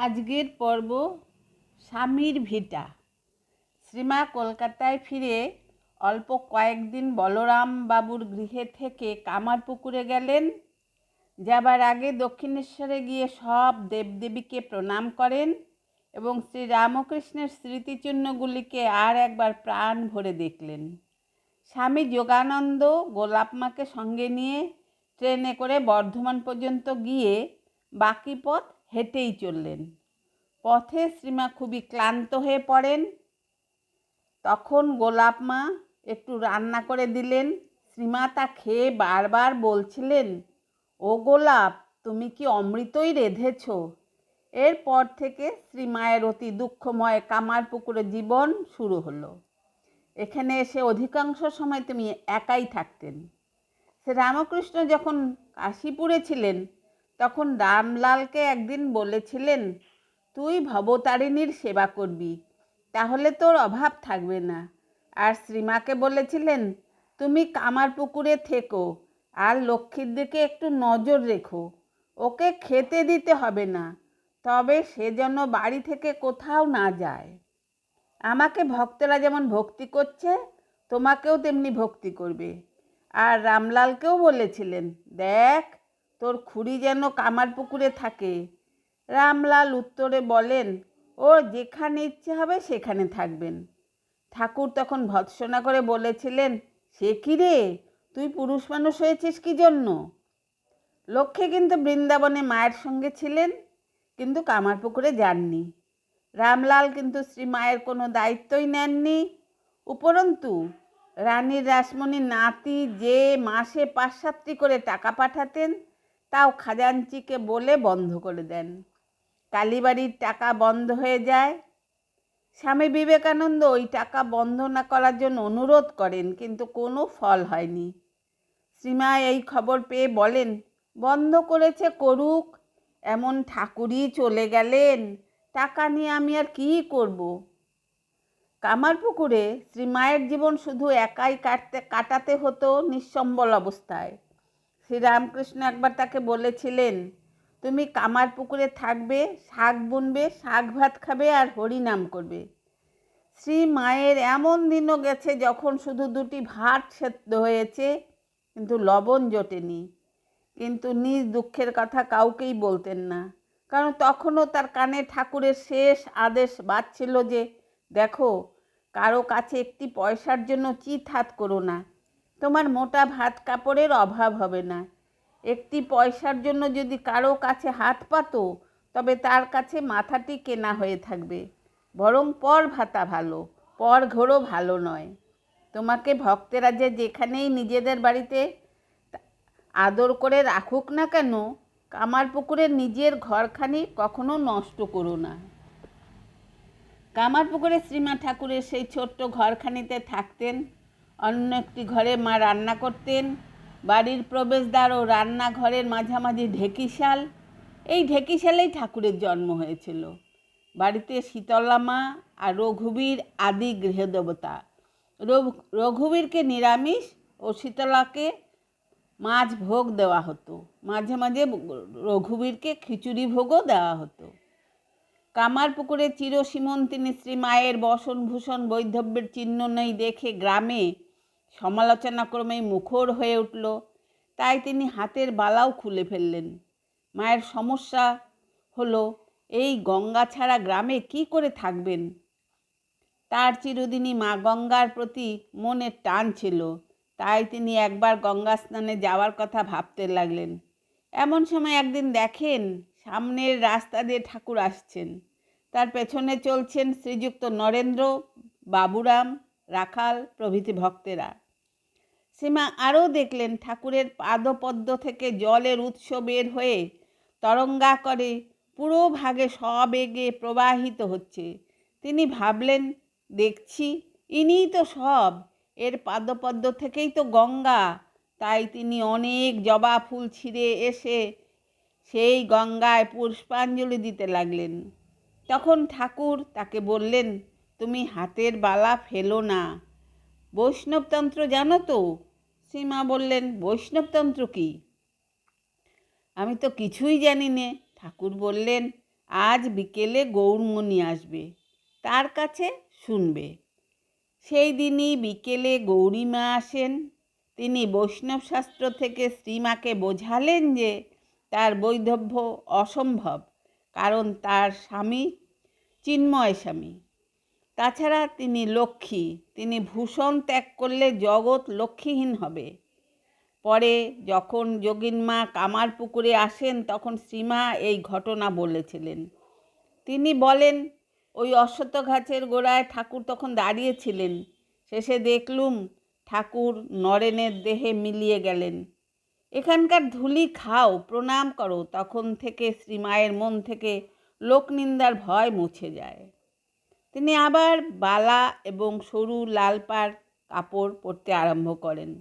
আজকের পর্ব স্বামীর ভিটা। শ্রীমা কলকাতায় ফিরে অল্প কয়েকদিন বলরাম বাবুর গৃহে থেকে কামারপুকুরে গেলেন। যাবার আগে দক্ষিণেশ্বরে গিয়ে সব দেবদেবীকে প্রণাম করেন এবং শ্রীরামকৃষ্ণের স্মৃতিচিহ্নগুলিকে আর একবার প্রাণ ভরে দেখলেন। স্বামী যোগানন্দ গোলাপমাকে সঙ্গে নিয়ে ট্রেনে করে বর্ধমান পর্যন্ত গিয়ে বাকি পথ হেঁটেই চললেন। পথে শ্রীমা খুবই ক্লান্ত হয়ে পড়েন। তখন গোলাপমা একটু রান্না করে দিলেন। শ্রীমা তা খেয়ে বারবার বলছিলেন, ও গোলাপ, তুমি কি অমৃতই রেঁধেছ? এরপর থেকে শ্রীমায়ের অতি দুঃখময় কামারপুকুরে জীবন শুরু হলো। এখানে এসে অধিকাংশ সময় তুমি একাই থাকতেন। সে রামকৃষ্ণ যখন কাশীপুরে ছিলেন তখন রামলালকে একদিন বলেছিলেন, তুই ভবতারিণীর সেবা করবি, তাহলে তোর অভাব থাকবে না। আর শ্রীমাকে বলেছিলেন, তুমি কামারপুকুরে থেকো আর লক্ষ্মীর দিকে একটু নজর রেখো, ওকে খেতে দিতে হবে না, তবে সে যেন বাড়ি থেকে কোথাও না যায়। আমাকে ভক্তরা যেমন ভক্তি করছে তোমাকেও তেমনি ভক্তি করবে। আর রামলালকেও বলেছিলেন, দেখ তোর খুড়ি যেন কামারপুকুরে থাকে। রামলাল উত্তরে বলেন, ও যেখানে ইচ্ছে হবে সেখানে থাকবেন। ঠাকুর তখন ভৎসনা করে বলেছিলেন, সে কি রে, তুই পুরুষ মানুষ হয়েছিস কি জন্য? লক্ষ্মী কিন্তু বৃন্দাবনে মায়ের সঙ্গে ছিলেন, কিন্তু কামারপুকুরে যাননি। রামলাল কিন্তু শ্রীমায়ের কোনো দায়িত্বই নেননি। উপরন্তু রানীর রাসমণির নাতি যে মাসে ৫-৭টি করে টাকা পাঠাতেন, তাও খাজাঞ্চিকে বলে বন্ধ করে দেন। কালীবাড়ির টাকা বন্ধ হয়ে যায়। স্বামী বিবেকানন্দ ওই টাকা বন্ধ না করার জন্য অনুরোধ করেন, কিন্তু কোনো ফল হয়নি। শ্রীমা এই খবর পেয়ে বলেন, বন্ধ করেছে করুক, এমন ঠাকুরই চলে গেলেন, টাকা নিয়ে আমি আর কী করব? কামারপুকুরে শ্রীমায়ের জীবন শুধু একাই কাটাতে হতো নিঃসম্বল অবস্থায়। শ্রীরামকৃষ্ণ একবার তাকে বলেছিলেন, তুমি কামারপুকুরে থাকবে, শাক বুনবে, শাক ভাত খাবে আর হরিনাম করবে। শ্রীমায়ের এমন দিনও গেছে যখন শুধু 2টি ভাত সেদ্ধ হয়েছে, কিন্তু লবণ জোটেনি। কিন্তু নিজ দুঃখের কথা কাউকেই বলতেন না, কারণ তখনও তার কানে ঠাকুরের শেষ আদেশ বাজছিল যে, দেখো, কারো কাছে একটি পয়সার জন্য চিৎ হাত করো না, তোমার মোটা ভাত কাপড়ের অভাব হবে না। একটি পয়সার জন্য যদি কারো কাছে হাত পাতো, তবে তার কাছে মাথাটি কেনা হয়ে থাকবে। বরং পর ভাতা ভালো, পর ঘোরও ভালো নয়। তোমাকে ভক্তেরা যে যেখানেই নিজেদের বাড়িতে আদর করে রাখুক না কেন, কামারপুকুরের নিজের ঘরখানি কখনো নষ্ট করো না। কামারপুকুরে শ্রীমা ঠাকুরের সেই ছোট্ট ঘরখানিতে থাকতেন। অন্য একটি ঘরে মা রান্না করতেন। বাড়ির প্রবেশদ্বার ও রান্নাঘরের মাঝামাঝি ঢেকিশাল। এই ঢেকিশালেই ঠাকুরের জন্ম হয়েছিল। বাড়িতে শীতলা মা আর রঘুবীর আদি গৃহদেবতা। রঘুবীরকে নিরামিষ ও শীতলাকে মাছ ভোগ দেওয়া হতো। মাঝে মাঝে রঘুবীরকে খিচুড়ি ভোগও দেওয়া হতো। কামারপুকুরে চিরসীমন্তিনী শ্রীমায়ের বসনভূষণ বৈধব্যের চিহ্ন নেই দেখে গ্রামে সমালোচনাক্রমেই মুখর হয়ে উঠল। তাই তিনি হাতের বালাও খুলে ফেললেন। মায়ের সমস্যা হলো, এই গঙ্গা ছাড়া গ্রামে কি করে থাকবেন? তার চিরদিনই মা গঙ্গার প্রতি মনের টান ছিল, তাই তিনি একবার গঙ্গা স্নানে যাওয়ার কথা ভাবতে লাগলেন। এমন সময় একদিন দেখেন সামনের রাস্তা দিয়ে ঠাকুর আসছেন। তার পেছনে চলছেন শ্রীযুক্ত নরেন্দ্র, বাবুরাম, রাখাল প্রভৃতি ভক্তেরা। শ্রীমা আরও দেখলেন ঠাকুরের পাদপদ্ম থেকে জলের উৎস বের হয়ে তরঙ্গাকারে পুরো ভাগে সবেগে প্রবাহিত হচ্ছে। তিনি ভাবলেন, দেখছি ইনিই তো সব, এর পাদপদ্ম থেকেই তো গঙ্গা। তাই তিনি অনেক জবা ফুল ছিঁড়ে এসে সেই গঙ্গায় পুষ্পাঞ্জলি দিতে লাগলেন। তখন ঠাকুর তাকে বললেন, তুমি হাতের বালা ফেলো না। বৈষ্ণবতন্ত্র জানো তো? শ্রীমা বললেন, বৈষ্ণবতন্ত্র কি? আমি তো কিছুই জানি নে। ঠাকুর বললেন, আজ বিকেলে গৌরমণি আসবে, তার কাছে শুনবে। সেই দিনই বিকেলে গৌরীমা আসেন। তিনি বৈষ্ণব শাস্ত্র থেকে শ্রীমাকে বোঝালেন যে তার বৈধব্য অসম্ভব, কারণ তার স্বামী চিন্ময় স্বামী। তাছাড়া তিনি লক্ষ্মী, তিনি ভূষণ ত্যাগ করলে জগৎ লক্ষ্মীহীন হবে। পরে যখন যোগিনমা কামারপুকুরে আসেন তখন শ্রীমা এই ঘটনা বলেছিলেন। তিনি বলেন, ওই অশ্বত্থ গাছের গোড়ায় ঠাকুর তখন দাঁড়িয়েছিলেন। শেষে দেখলুম ঠাকুর নরেনের দেহে মিলিয়ে গেলেন। এখানকার ধুলি খাও, প্রণাম করো। তখন থেকে শ্রীমায়ের মন থেকে লোকনিন্দার ভয় মুছে যায়। তিনি আবার বালা এবং সরু লালপাড় কাপড় পরতে আরম্ভ করেন।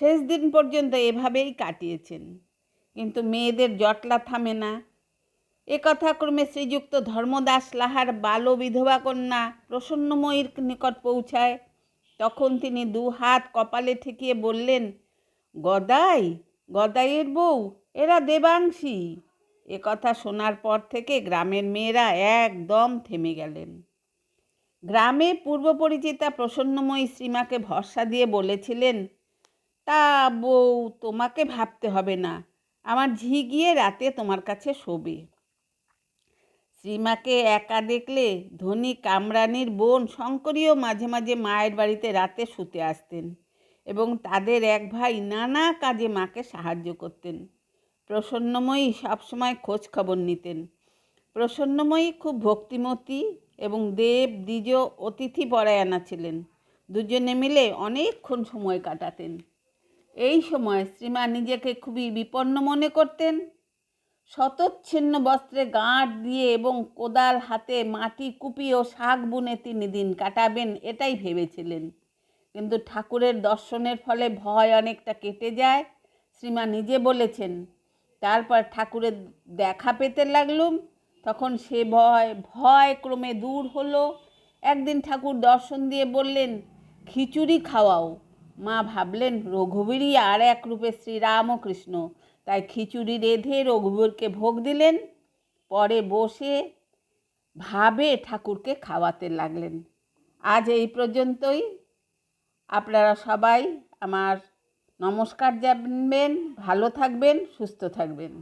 শেষ দিন পর্যন্ত এভাবেই কাটিয়েছেন। কিন্তু মেয়েদের জটলা থামে না। এ কথা ক্রমে শ্রীযুক্ত ধর্মদাস লাহার বাল বিধবা কন্যা প্রসন্নময়ীর নিকট পৌঁছায়। তখন তিনি দু হাত কপালে ঠেকিয়ে বললেন, গদাই, গদাইয়ের বউ, এরা দেবাংশী। এ কথা শোনার পর থেকে গ্রামের মেয়েরা একদম থেমে গেলেন। গ্রামে পূর্ব পরিচিতা প্রসন্নময়ী শ্রীমাকে ভরসা দিয়ে বলেছিলেন, তা বউ, তোমাকে ভাবতে হবে না, আমার ঝি গিয়ে রাতে তোমার কাছে শোবে। শ্রীমাকে একা দেখলে ধনী কামরানির বোন শঙ্করীও মাঝে মাঝে মায়ের বাড়িতে রাতে শুতে আসতেন এবং তাদের এক ভাই নানা কাজে মাকে সাহায্য করতেন। প্রসন্নময়ী সবসময় খোঁজ খবর নিতেন। প্রসন্নময়ী খুব ভক্তিমতী এবং দেব দ্বিজ অতিথি পরায়ণা ছিলেন। দুজনে মিলে অনেকক্ষণ সময় কাটাতেন। এই সময় শ্রীমা নিজেকে খুবই বিপন্ন মনে করতেন। শতচ্ছিন্ন বস্ত্রে গাঁট দিয়ে এবং কোদাল হাতে মাটি কুপিয়ে ও শাক বুনে তিনি দিন কাটাবেন, এটাই ভেবেছিলেন। কিন্তু ঠাকুরের দর্শনের ফলে ভয় অনেকটা কেটে যায়। শ্রীমা নিজে বলেছেন, তারপর ঠাকুরের দেখা পেতে লাগলুম। তখন সে ভয় ক্রমে দূর হলো। একদিন ঠাকুর দর্শন দিয়ে বললেন, খিচুড়ি খাওয়াও। মা ভাবলেন রঘুবীরই আর এক রূপে শ্রীরামকৃষ্ণ, তাই খিচুড়ি রেঁধে রঘুবীরকে ভোগ দিলেন। পরে বসে ভাবে ঠাকুরকে খাওয়াতে লাগলেন। আজ এই পর্যন্তই। আপনারা সবাই আমার নমস্কার জানবেন, ভালো থাকবেন, সুস্থ থাকবেন।